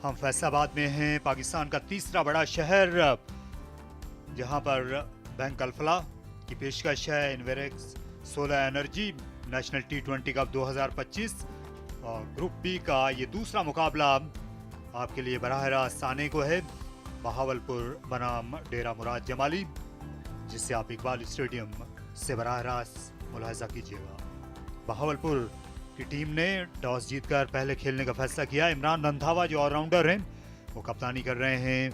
हम फैसलाबाद में हैं, पाकिस्तान का तीसरा बड़ा शहर, जहां पर बैंक अल्फला की पेशकश है Inverex solar energy national T20 cup 2025 और ग्रुप बी का ये दूसरा मुकाबला आपके लिए बराह रास्त आने को है बहावलपुर बनाम डेरा मुराद जमाली, जिसे आप इकबाल स्टेडियम से बराह रास्त मुलाहिजा कीजिएगा। बहावलपुर की टीम ने टॉस जीतकर पहले खेलने का फैसला किया। इमरान रंधावा जो ऑलराउंडर हैं वो कप्तानी कर रहे हैं।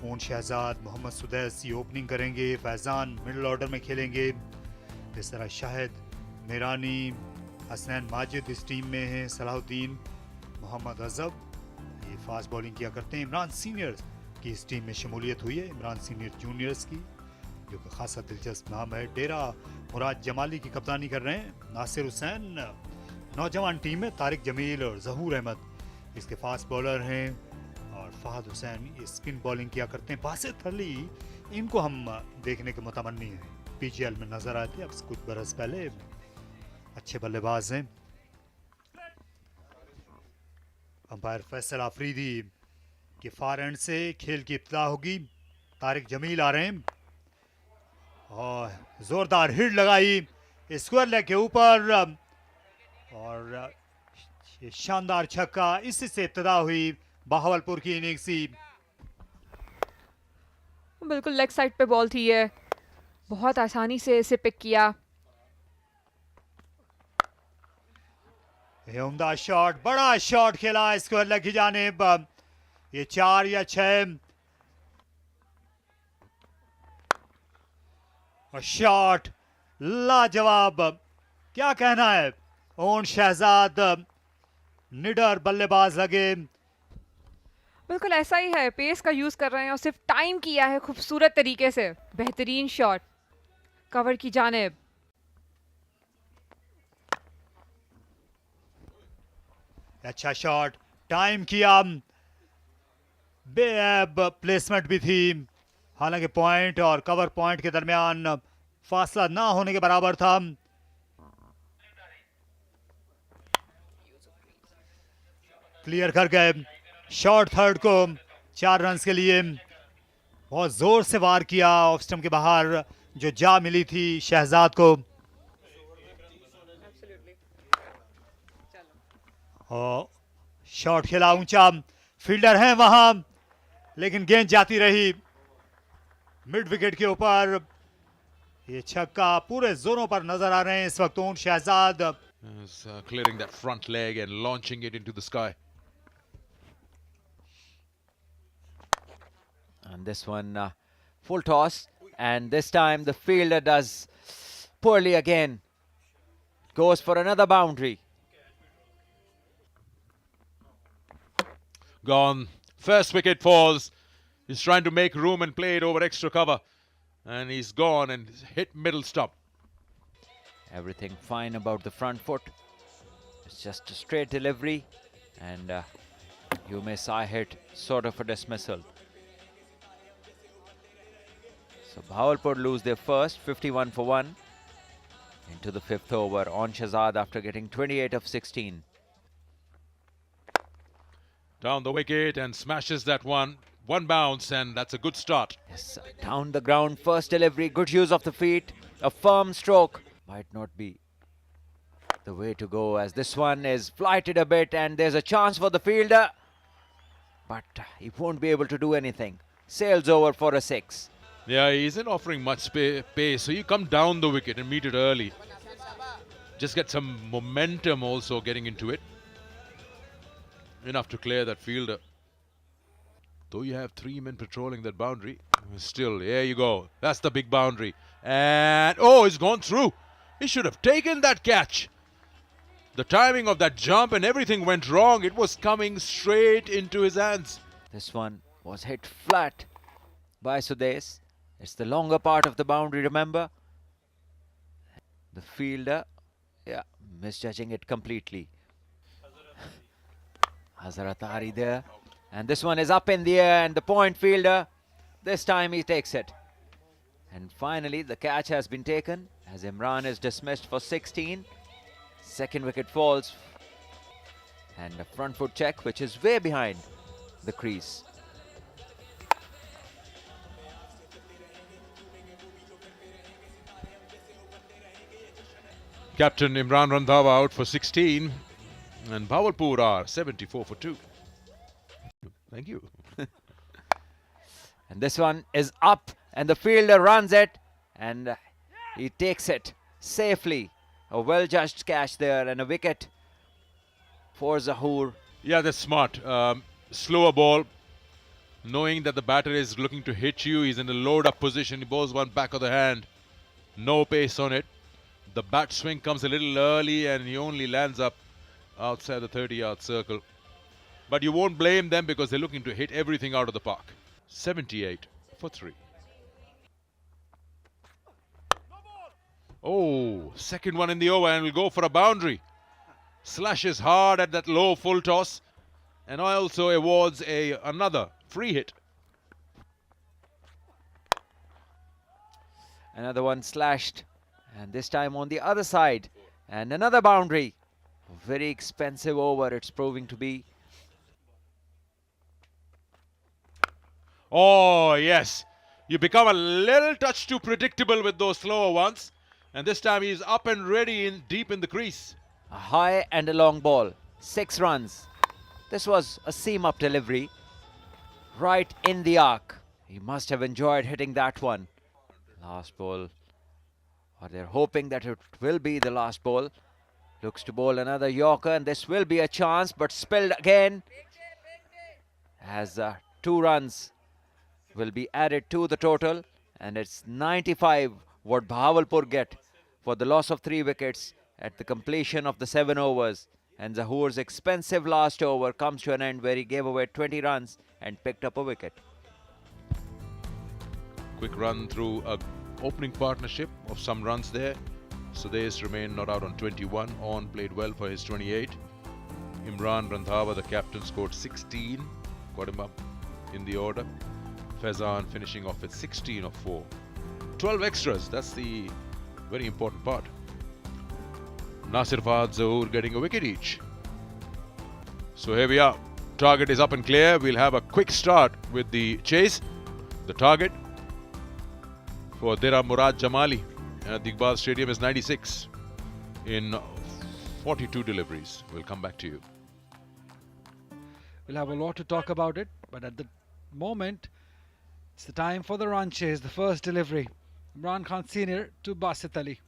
ऊन शहजाद, मोहम्मद सुदैस ये ओपनिंग करेंगे, फैजान मिडिल ऑर्डर में खेलेंगे। इस तरह शाहिद, मेरानी, हसनैन माजिद इस टीम में हैं। सलाहुद्दीन, मोहम्मद अजब ये फास्ट बॉलिंग किया करते हैं। इमरान सीनियर की इस टीम में शमूलियत हुई है, इमरान सीनियर जूनियर्स की, जो कि खासा दिलचस्प नाम है। डेरा मुराद जमाली की कप्तानी कर रहे हैं नासिर हुसैन। नौजवान टीम में तारिक जमील और जहूर अहमद इसके फास्ट बॉलर हैं और फहद हुसैन ये स्पिन बॉलिंग किया करते हैं। बासित अली इनको हम देखने के मुतमन्नी हैं, PGL में नजर आते अब कुछ बरस पहले, अच्छे बल्लेबाज हैं। अंपायर फैसल आफरीदी के फार एंड से खेल की इब्तिदा होगी। तारिक जमील आ रहे हैं और जोरदार हिट लगाई स्क्वायर लेग के ऊपर और ये शानदार छक्का, इससे इब्तिदा हुई बहावलपुर की इनिंग्स ही। बिल्कुल लेग साइड पे बॉल थी ये, बहुत आसानी से इसे पिक किया। ये उम्दा शॉट, बड़ा शॉट खेला स्क्वायर लेग की जानिब, ये 4 या 6 और शॉट लाजवाब। क्या कहना है, ओन शहजाद निडर बल्लेबाज लगे। बिल्कुल ऐसा ही है, पेस का यूज कर रहे हैं और सिर्फ टाइम किया है खूबसूरत तरीके से। बेहतरीन शॉट कवर की जानिब। अच्छा शॉट, टाइम किया, बेअब प्लेसमेंट भी थी, हालांकि पॉइंट और कवर पॉइंट के दरमियान फासला ना होने के बराबर था। क्लियर कर गए शॉर्ट थर्ड को 4 रन के लिए। बहुत जोर से वार किया ऑफ स्टंप के बाहर, जो जा मिली थी शहजाद को। और शॉट खेला ऊंचा, फील्डर हैं वहां, लेकिन गेंद जाती रही मिड विकेट के ऊपर। ये छक्का पूरे जोरों पर नजर आ रहे हैं इस वक्त। On Shahzad clearing that front leg and launching it into the sky. And this one full toss, and this time the fielder does poorly again, goes for another boundary. Gone. First wicket falls. He's trying to make room and play it over extra cover, and he's gone and hit middle stump. Everything fine about the front foot. It's just a straight delivery, and you miss, I hit, sort of a dismissal. So Bahawalpur lose their first, 51 for 1 into the 5th over on Shahzad after getting 28 of 16. Down the wicket and smashes that one. One bounce, and that's a good start. Yes, down the ground, first delivery, good use of the feet, a firm stroke. Might not be the way to go, as this one is flighted a bit, and there's a chance for the fielder, but he won't be able to do anything. Sails over for a 6. Yeah, he isn't offering much pace, so you come down the wicket and meet it early. Just get some momentum also getting into it. Enough to clear that fielder. Though you have 3 men patrolling that boundary, still, there you go. That's the big boundary. And, oh, it's gone through. He should have taken that catch. The timing of that jump and everything went wrong. It was coming straight into his hands. This one was hit flat by Sudesh. It's the longer part of the boundary, remember? The fielder, yeah, misjudging it completely. Hazrat Ari there. And this one is up in the air, and the point fielder, this time he takes it. And finally, the catch has been taken as Imran is dismissed for 16. Second wicket falls. And a front foot check, which is way behind the crease. Captain Imran Randhawa out for 16, and Bawalpur are 74 for 2. Thank you. And this one is up, and the fielder runs it, and he takes it safely. A well-judged catch there, and a wicket for Zahoor. Yeah, that's smart. Slower ball, knowing that the batter is looking to hit you. He's in a load-up position. He bowls one back of the hand. No pace on it. The bat swing comes a little early, and he only lands up outside the 30-yard circle. But you won't blame them because they're looking to hit everything out of the park. 78 for 3. Oh, second one in the over, and will go for a boundary. Slashes hard at that low full toss, and also awards another free hit. Another one slashed, and this time on the other side, and another boundary. Very expensive over it's proving to be. Oh, yes. You become a little touch too predictable with those slower ones. And this time he's up and ready deep in the crease. A high and a long ball. 6 runs. This was a seam-up delivery. Right in the arc. He must have enjoyed hitting that one. Last ball. Or they're hoping that it will be the last ball. Looks to bowl another Yorker, and this will be a chance, but spilled again. As 2 runs will be added to the total, and it's 95 what Bahawalpur get for the loss of 3 wickets at the completion of the 7 overs. And Zahoor's expensive last over comes to an end where he gave away 20 runs and picked up a wicket. Quick run through a opening partnership of some runs there. Sudesh remained not out on 21. On played well for his 28. Imran Randhawa, the captain, scored 16. Got him up in the order. Faizan finishing off with 16 of 4. 12 extras, that's the very important part. Nasir Fahad, Zahoor getting a wicket each. So here we are. Target is up and clear. We'll have a quick start with the chase. The target for Dera Murad Jamali at the Iqbal Stadium is 96 in 42 deliveries. We'll come back to you. We'll have a lot to talk about it, but at the moment, it's the time for the run chase, the first delivery. Imran Khan Senior to Basit Ali.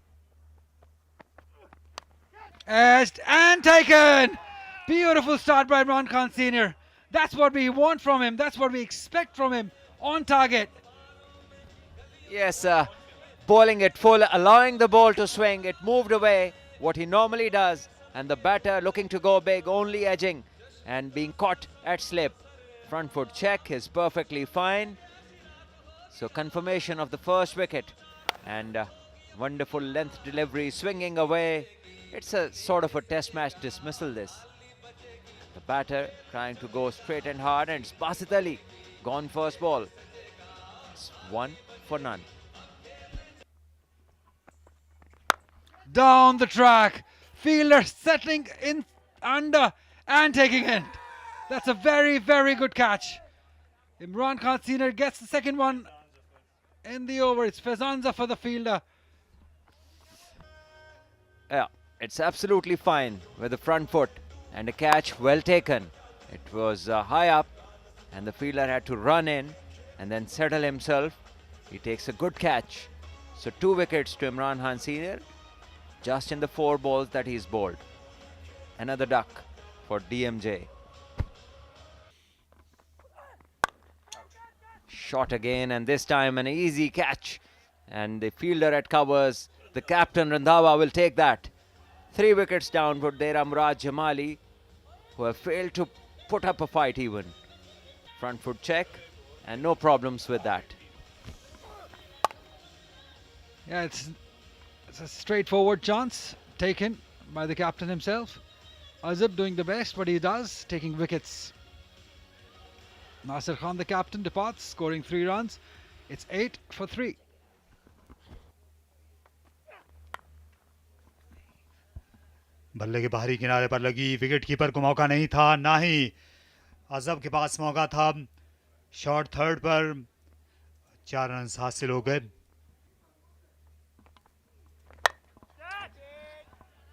Edged and taken! Beautiful start by Imran Khan Senior. That's what we want from him. That's what we expect from him. On target. Yes, bowling it full, allowing the ball to swing. It moved away, what he normally does. And the batter looking to go big, only edging and being caught at slip. Front foot check is perfectly fine. So confirmation of the first wicket, and wonderful length delivery, swinging away. It's a sort of a test match dismissal this. The batter trying to go straight and hard, and it's Basit Ali gone first ball. It's 1 for none. Down the track. Fielder settling in under and taking it. That's a very, very good catch. Imran Khan Senior gets the second one in the over. It's Faizanza for the fielder. Yeah, it's absolutely fine with the front foot, and a catch well taken. It was high up, and the fielder had to run in and then settle himself. He takes a good catch. So 2 wickets to Imran Khan Senior just in the 4 balls that he's bowled. Another duck for DMJ. Shot again, and this time an easy catch, and the fielder at covers. The captain Randhawa will take that. 3 wickets down for Dera Murad Jamali, who have failed to put up a fight even. Front foot check, and no problems with that. Yeah, it's a straightforward chance taken by the captain himself. Azab doing the best what he does, taking wickets. Nasir Khan, the captain, departs, scoring 3 runs. It's 8 for 3. बल्ले के बाहरी किनारे पर लगी, wicket keeper को मौका नहीं था, ना ही अजब के पास मौका था, शॉट थर्ड पर 4 रन हासिल हो गए।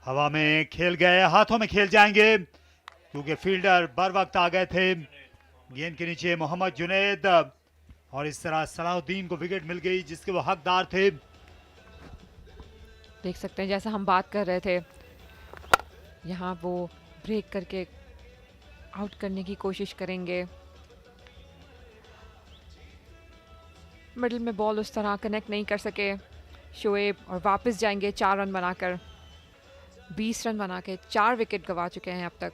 हवा में खेल गए, हाथों में खेल जाएंगे क्योंकि फील्डर बर वक्त आ गए थे। गेंद के नीचे मोहम्मद जुनैद और इस तरह सलाहुद्दीन को विकेट मिल गई जिसके वो हकदार थे। देख सकते हैं जैसा हम बात कर रहे थे, यहाँ वो ब्रेक करके आउट करने की कोशिश करेंगे। मिडिल में बॉल उस तरह कनेक्ट नहीं कर सके शोएब और वापस जाएंगे 4 रन बनाकर। 20 रन बना के 4 विकेट गंवा चुके हैं अब तक।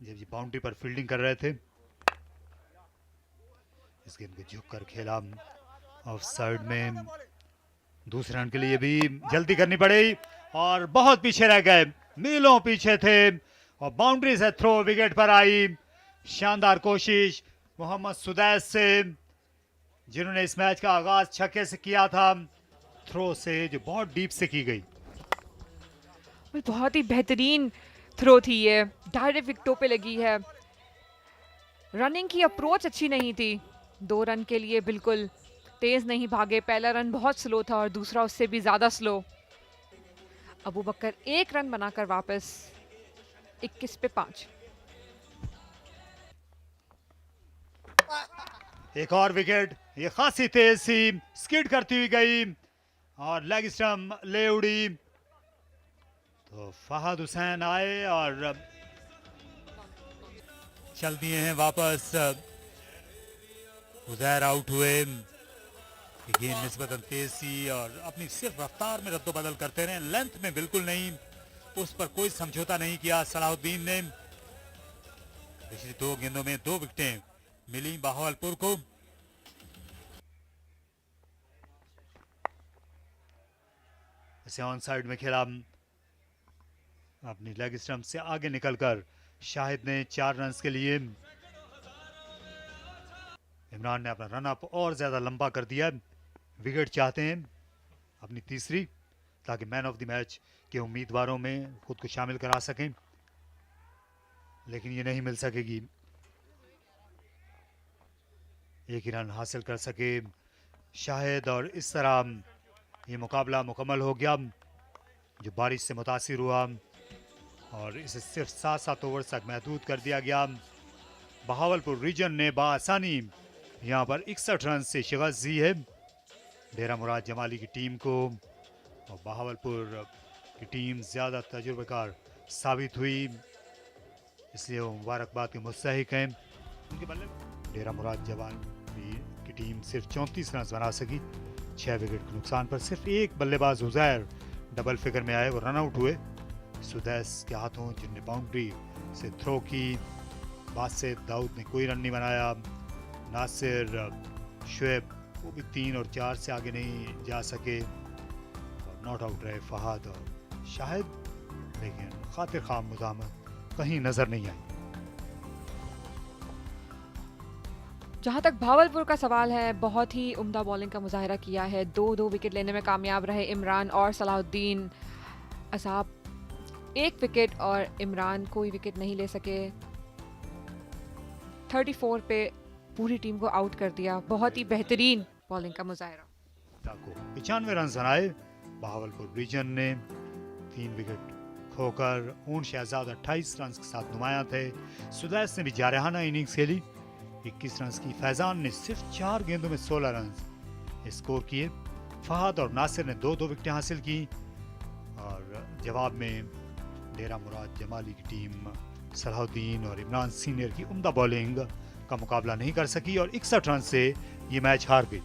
जब ये बाउंड्री पर फील्डिंग कर रहे थे, इस गेंद को झुक कर खेला ऑफ साइड में। दूसरे रन के लिए भी जल्दी करनी पड़ी और बहुत पीछे रह गए, मीलों पीछे थे और बाउंड्री से थ्रो विकेट पर आई। शानदार कोशिश मोहम्मद सुदैस से, जिन्होंने इस मैच का आगाज छक्के से किया था, थ्रो से जो बहुत डीप से की गई। बहुत ही बेहतरीन थ्रो थी ये, डायरेक्ट विकेटों पे लगी है। रनिंग की अप्रोच अच्छी नहीं थी, 2 रन के लिए बिल्कुल तेज नहीं भागे। पहला रन बहुत स्लो था और दूसरा उससे भी ज्यादा स्लो। अबू बकर 1 रन बनाकर वापस 21 पे 5। एक और विकेट, ये खासी तेज सी स्किड करती हुई गई और लेग स्टंप ले उड़ी। तो फहद हुसैन आए और चल दिए हैं वापस। उजैर आउट हुए। गेंद निस्बतन तेज सी और अपनी सिर्फ रफ्तार में रद्दोबदल करते रहे, लेंथ में बिल्कुल नहीं, उस पर कोई समझौता नहीं किया सलाहुद्दीन ने। पिछली 2 गेंदों में 2 विकेटें मिली बहावलपुर को। इसे ऑन साइड में खेला, अपनी लेग स्टंप से आगे निकलकर शाहिद ने 4 रन के लिए। इमरान ने अपना रन अप और ज्यादा लंबा कर दिया। विकेट चाहते हैं अपनी तीसरी, ताकि मैन ऑफ द मैच के उम्मीदवारों में खुद को शामिल करा सकें, लेकिन ये नहीं मिल सकेगी। एक ही रन हासिल कर सके शाहिद और इस तरह ये मुकाबला मुकम्मल हो गया, जो बारिश से मुतासिर हुआ और इसे सिर्फ 7 ओवर तक महदूद कर दिया गया। बहावलपुर रीजन ने बासानी यहाँ पर 61 रन से शिकस्त दी है डेरा मुराद जमाली की टीम को, और बहावलपुर की टीम ज़्यादा तजुर्बेकार साबित हुई, इसलिए वो मुबारकबाद के मुस्तहिक हैं। उनके बल्ले डेरा मुराद जमाली की टीम सिर्फ 34 रन बना सकी 6 विकेट के नुकसान पर। सिर्फ एक बल्लेबाज उजैर डबल फिगर में आए, वो रन आउट हुए सुदैस के हाथों, जिनने बाउंड्री से थ्रो की। बासित दाऊद ने कोई रन नहीं बनाया। नासिर शुएब वो भी 3 और 4 से आगे नहीं जा सके और नॉट आउट रहे फहद और शाहिद, लेकिन खातिर खाम मुजामत कहीं नजर नहीं आई। जहां तक भावलपुर का सवाल है, बहुत ही उम्दा बॉलिंग का मुजाहिरा किया है। 2 विकेट लेने में कामयाब रहे इमरान और सलाहुद्दीन। असाब 1 विकेट और इमरान कोई विकेट नहीं ले सके। 34 पे पूरी टीम को आउट कर दिया। बहुत ही बेहतरीन बॉलिंग का मुजाहिरा। 95 रन बनाए बहावलपुर रीजन ने 3 विकेट खोकर। ऊन शहजाद 28 रन के साथ नुमाया थे। सुदैस ने भी जारहाना इनिंग्स खेली, 21 रन की। फैजान ने सिर्फ 4 गेंदों में 16 रन स्कोर किए। फहद और नासिर ने 2 विकेटें हासिल की और जवाब में डेरा मुराद जमाली की टीम सलाहुद्दीन और इमरान सीनियर की उम्दा बॉलिंग का मुकाबला नहीं कर सकी और 61 रन से ये मैच हार गई।